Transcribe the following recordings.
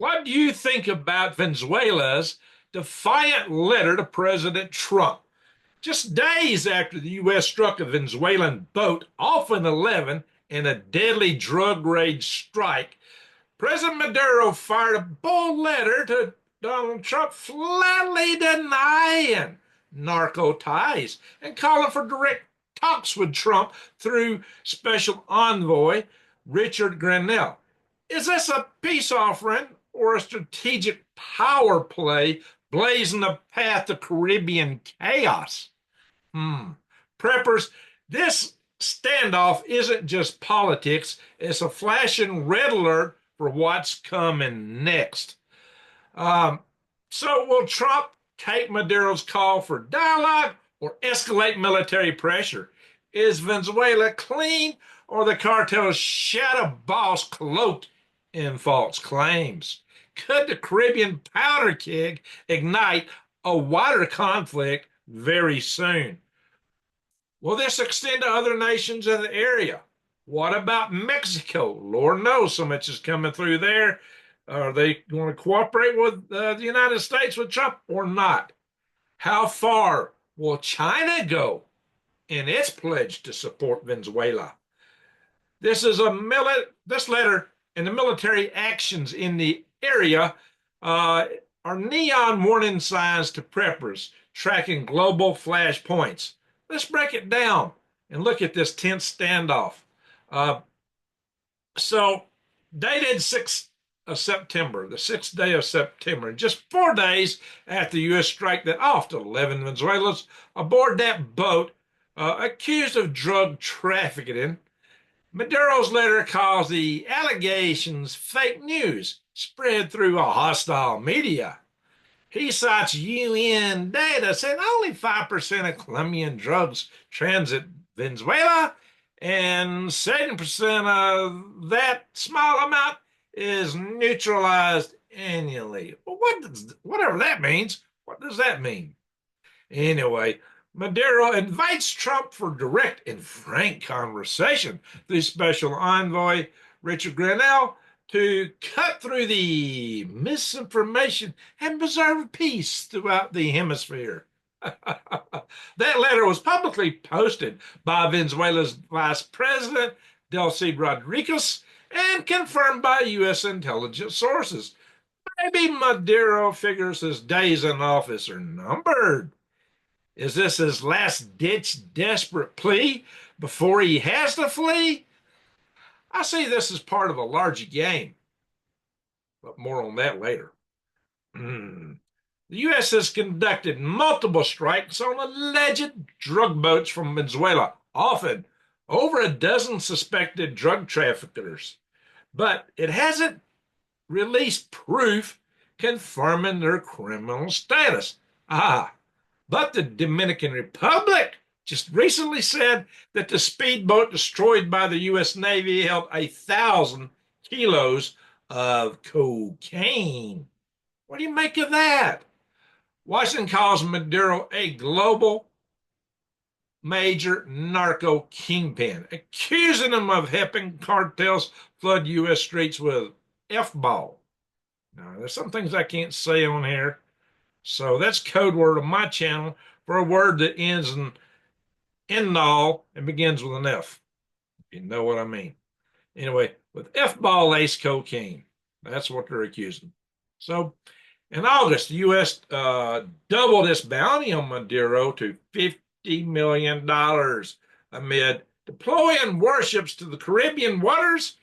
What do you think about Venezuela's defiant letter to President Trump? Just days after the U.S. struck a Venezuelan boat off in 11 in a deadly drug rage strike, President Maduro fired a bold letter to Donald Trump flatly denying narco ties and calling for direct talks with Trump through special envoy Richard Grenell. Is this a peace offering or a strategic power play blazing the path to Caribbean chaos? Preppers, this standoff isn't just politics, it's a flashing red alert for what's coming next. Um, so, will Trump take Maduro's call for dialogue or escalate military pressure? Is Venezuela clean or the cartel's shadow boss cloaked in false claims? Could the Caribbean powder keg ignite a wider conflict very soon? Will this extend to other nations in the area? What about Mexico? Lord knows so much is coming through there. Are they going to cooperate with the United States with Trump or not? How far will China go in its pledge to support Venezuela? This is this letter and the military actions in the area are neon warning signs to preppers tracking global flashpoints. Let's break it down and look at this tense standoff. Uh, so, dated 6th of September, the 6th day of September, just 4 days after the U.S. strike that off to 11 Venezuelans aboard that boat accused of drug trafficking. Maduro's letter calls the allegations fake news spread through a hostile media. He cites UN data saying only 5% of Colombian drugs transit Venezuela, and 70% of that small amount is neutralized annually. Well, whatever that means, what does that mean? Anyway, Maduro invites Trump for direct and frank conversation through special envoy Richard Grenell to cut through the misinformation and preserve peace throughout the hemisphere. That letter was publicly posted by Venezuela's Vice President, Delcy Rodriguez, and confirmed by U.S. intelligence sources. Maybe Maduro figures his days in office are numbered. Is this his last ditch desperate plea before he has to flee? I see this as part of a larger game, but more on that later. The U.S. has conducted multiple strikes on alleged drug boats from Venezuela, often over a dozen suspected drug traffickers, but it hasn't released proof confirming their criminal status. But the Dominican Republic just recently said that the speedboat destroyed by the U.S. Navy held 1,000 kilos of cocaine. What do you make of that? Washington calls Maduro a global major narco kingpin, accusing him of helping cartels flood U.S. streets with F-ball. Now, there's some things I can't say on here. So that's code word on my channel for a word that ends in endall and begins with an F. You know what I mean. Anyway, with F-ball ace cocaine, that's what they're accusing. So in August, the U.S. Doubled its bounty on Maduro to $50 million amid deploying warships to the Caribbean waters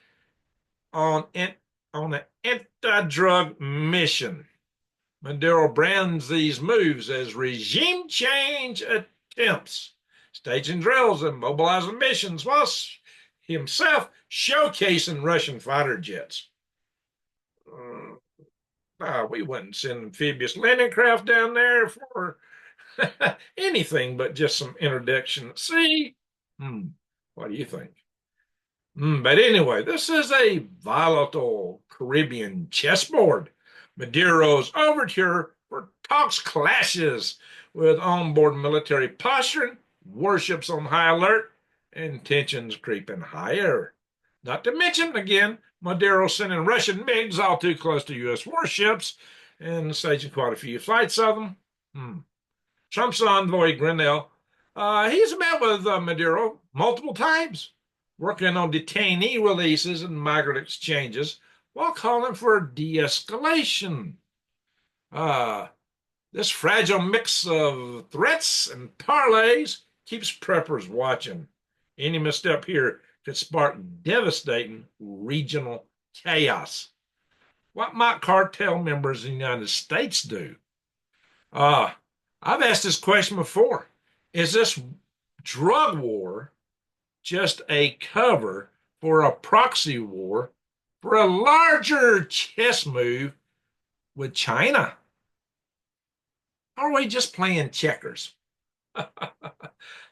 on an anti-drug mission. Maduro brands these moves as regime change attempts, staging drills and mobilizing missions whilst himself showcasing Russian fighter jets. We wouldn't send amphibious landing craft down there for anything but just some introduction at sea. What do you think? But anyway, this is a volatile Caribbean chessboard. Maduro's overture for talks clashes with onboard military posturing, warships on high alert, and tensions creeping higher. Not to mention, again, Maduro sending Russian MiGs all too close to U.S. warships and staging quite a few flights of them. Trump's envoy, Grinnell, he's met with Maduro multiple times, working on detainee releases and migrant exchanges while calling for de-escalation. Uh, this fragile mix of threats and parlays keeps preppers watching. Any misstep here could spark devastating regional chaos. What might cartel members in the United States do? Uh, I've asked this question before. Is this drug war just a cover for a proxy war for a larger chess move with China? Or are we just playing checkers?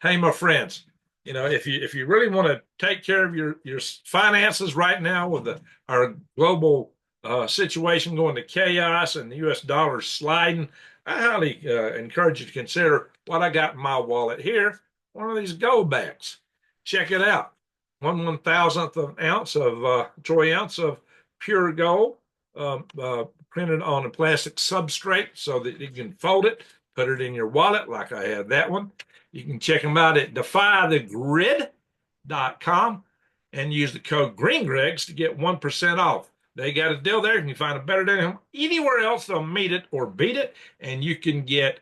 Hey, my friends, if you really want to take care of your finances right now with our global situation going to chaos and the U.S. dollar sliding, I highly encourage you to consider what I got in my wallet here. One of these gold backs. Check it out. 1/1000th of an ounce of troy ounce of pure gold, printed on a plastic substrate so that you can fold it, put it in your wallet like I had that one. You can check them out at defythegrid.com and use the code GreenGregs to get 1% off. They got a deal there. You can find a better deal anywhere else. They'll meet it or beat it. And you can get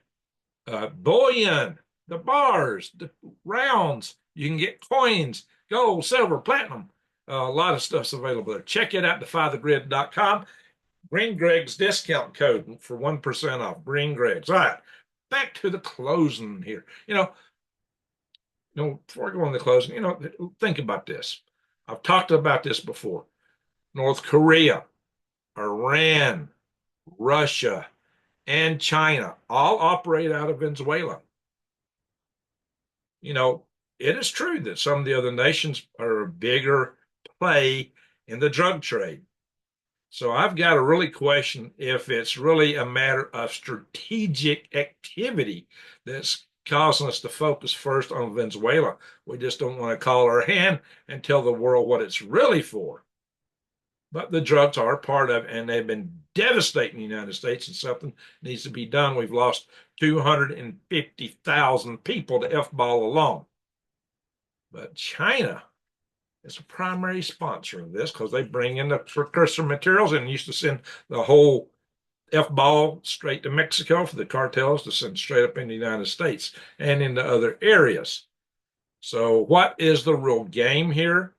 bullion, the bars, the rounds. You can get coins, gold, silver, platinum. A lot of stuff's available there. Check it out, defythegrid.com. Green Greg's discount code for 1% off. Green Greg's. All right, back to the closing here. Before I go on the closing, think about this. I've talked about this before. North Korea, Iran, Russia, and China all operate out of Venezuela. It is true that some of the other nations are a bigger play in the drug trade. So I've got to really question if it's really a matter of strategic activity that's causing us to focus first on Venezuela. We just don't want to call our hand and tell the world what it's really for. But the drugs are part of it, and they've been devastating the United States, and something needs to be done. We've lost 250,000 people to F-ball alone. But China is a primary sponsor of this because they bring in the precursor materials and used to send the whole F-ball straight to Mexico for the cartels to send straight up in the United States and into other areas. So what is the real game here?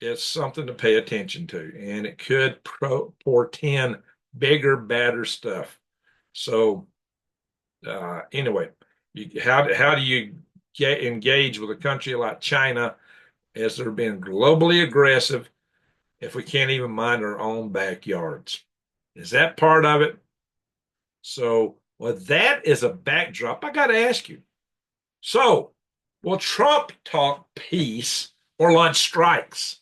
It's something to pay attention to, and it could portend bigger, badder stuff. So anyway, how do you engage with a country like China as they're being globally aggressive if we can't even mind our own backyards? Is that part of it? So, with that as a backdrop, I got to ask you. So, will Trump talk peace or launch strikes?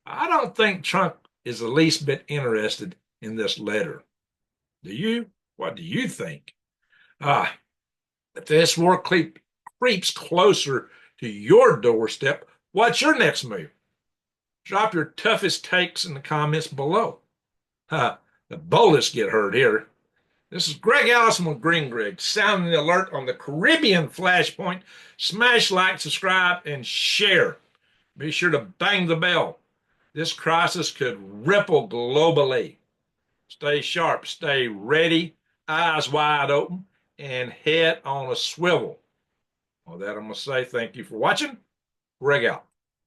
I don't think Trump is the least bit interested in this letter. Do you? What do you think? If this war creeps closer to your doorstep, what's your next move? Drop your toughest takes in the comments below. The boldest get heard here. This is Greg Allison with Green Greg, sounding the alert on the Caribbean Flashpoint. Smash like, subscribe, and share. Be sure to bang the bell. This crisis could ripple globally. Stay sharp, stay ready, eyes wide open, and head on a swivel. With that, I'm going to say thank you for watching. Greg out.